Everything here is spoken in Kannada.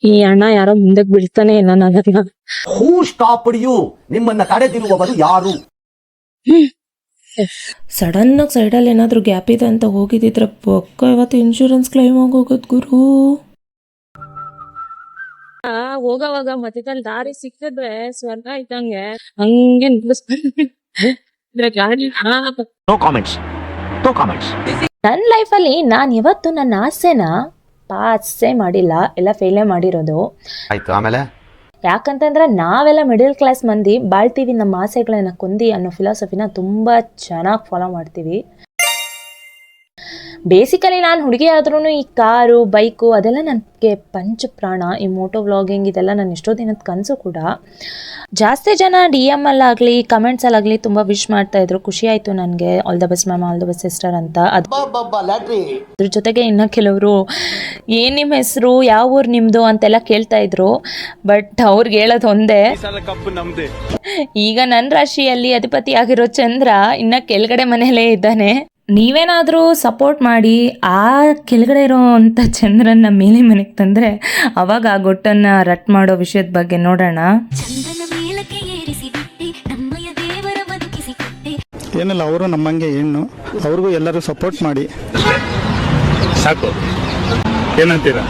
ಈ ಅಣ್ಣ ಯಾರೋ ಮುಂದಕ್ಕೆ ಬಿಡ್ತಾನೆ ಇಲ್ಲ ನನ್ನ. ಹೂ ಸ್ಟಾಪ್ಡ್ ಯು? ನಿಮ್ಮನ್ನ ತಡೆದಿರುವವರು ಯಾರು? ಸಡನ್ ಆಗಿ ಸೈಡಲ್ಲಿ ಏನಾದರೂ ಗ್ಯಾಪ್ ಇದೆ ಅಂತ ಹೋಗಿದ್ದಿದ್ರೆ ಪಕ್ಕ ಇವತ್ತು ಇನ್ಶೂರೆನ್ಸ್ ಕ್ಲೈಮ್ ಆಗೋಗೋದು ಗುರು. ಹೋಗವಾಗ ಮಧ್ಯದಲ್ಲಿ ದಾರಿ ಸಿಕ್ಕಿದ್ರೆ ಸ್ವರ್ಗ ಇದ್ದಂಗೆ ಹಂಗೆ ನೋ ಕಾಮೆಂಟ್ಸ್. ನನ್ನ ಲೈಫಲ್ಲಿ ನಾನು ಯಾವತ್ತು ನನ್ನ ಆಸೆನ ಪಾಸೇ ಮಾಡಿಲ್ಲ, ಎಲ್ಲ ಫೇಲೇ ಮಾಡಿರೋದು. ಆಯ್ತು, ಆಮೇಲೆ ಯಾಕಂತಂದ್ರೆ ನಾವೆಲ್ಲ ಮಿಡಲ್ ಕ್ಲಾಸ್ ಮಂದಿ ಬಾಳ್ತೀವಿ, ನಮ್ಮ ಆಸೆಗಳನ್ನ ಕೊಂದಿ ಅನ್ನೋ ಫಿಲಾಸಫಿನ ತುಂಬ ಚೆನ್ನಾಗಿ ಫಾಲೋ ಮಾಡ್ತೀವಿ. ಬೇಸಿಕಲಿ ನಾನು ಹುಡುಗಿ ಆದ್ರೂ ಈ ಕಾರು ಬೈಕು ಅದೆಲ್ಲ ನನಗೆ ಪಂಚಪ್ರಾಣ. ಈ ಮೋಟೋ ವ್ಲಾಗಿಂಗ್ ಇದೆಲ್ಲ ನಾನು ಎಷ್ಟೋ ದಿನದ ಕನಸು ಕೂಡ. ಜಾಸ್ತಿ ಜನ DM ಅಲ್ಲಾಗಲಿ ಕಮೆಂಟ್ಸಲ್ಲಾಗಲಿ ತುಂಬ ವಿಶ್ ಮಾಡ್ತಾಯಿದ್ರು, ಖುಷಿ ಆಯಿತು ನನಗೆ, all the best ma'am, all the best sister ಅಂತ. ಅದ್ರ ಜೊತೆಗೆ ಇನ್ನು ಕೆಲವರು ಏನು ನಿಮ್ಮ ಹೆಸರು, ಯಾವ ಊರು ನಿಮ್ಮದು ಅಂತೆಲ್ಲ ಕೇಳ್ತಾಯಿದ್ರು. ಬಟ್ ಅವ್ರಿಗೆ ಹೇಳೋದು ಒಂದೇ, ಈಗ ನನ್ನ ರಾಶಿಯಲ್ಲಿ ಅಧಿಪತಿ ಆಗಿರೋ ಚಂದ್ರ ಇನ್ನು ಕೆಳಗಡೆ ಮನೆಯಲ್ಲೇ ಇದ್ದಾನೆ. ನೀವೇನಾದರೂ ಸಪೋರ್ಟ್ ಮಾಡಿ ಆ ಕೆಳಗಡೆ ಇರೋವಂಥ ಚಂದ್ರನ ಮೇಲೆ ಮನೆಗೆ ತಂದರೆ ಅವಾಗ ಆ ಗೊಟ್ಟನ್ನು ರಟ್ ಮಾಡೋ ವಿಷಯದ ಬಗ್ಗೆ ನೋಡೋಣ. ಏನಿಲ್ಲ, ಅವರು ನಮ್ಮಂಗೆ ಹೆಣ್ಣು, ಅವ್ರಿಗೂ ಎಲ್ಲರೂ ಸಪೋರ್ಟ್ ಮಾಡಿ ಸಾಕು. ಏನಂತೀರಾ?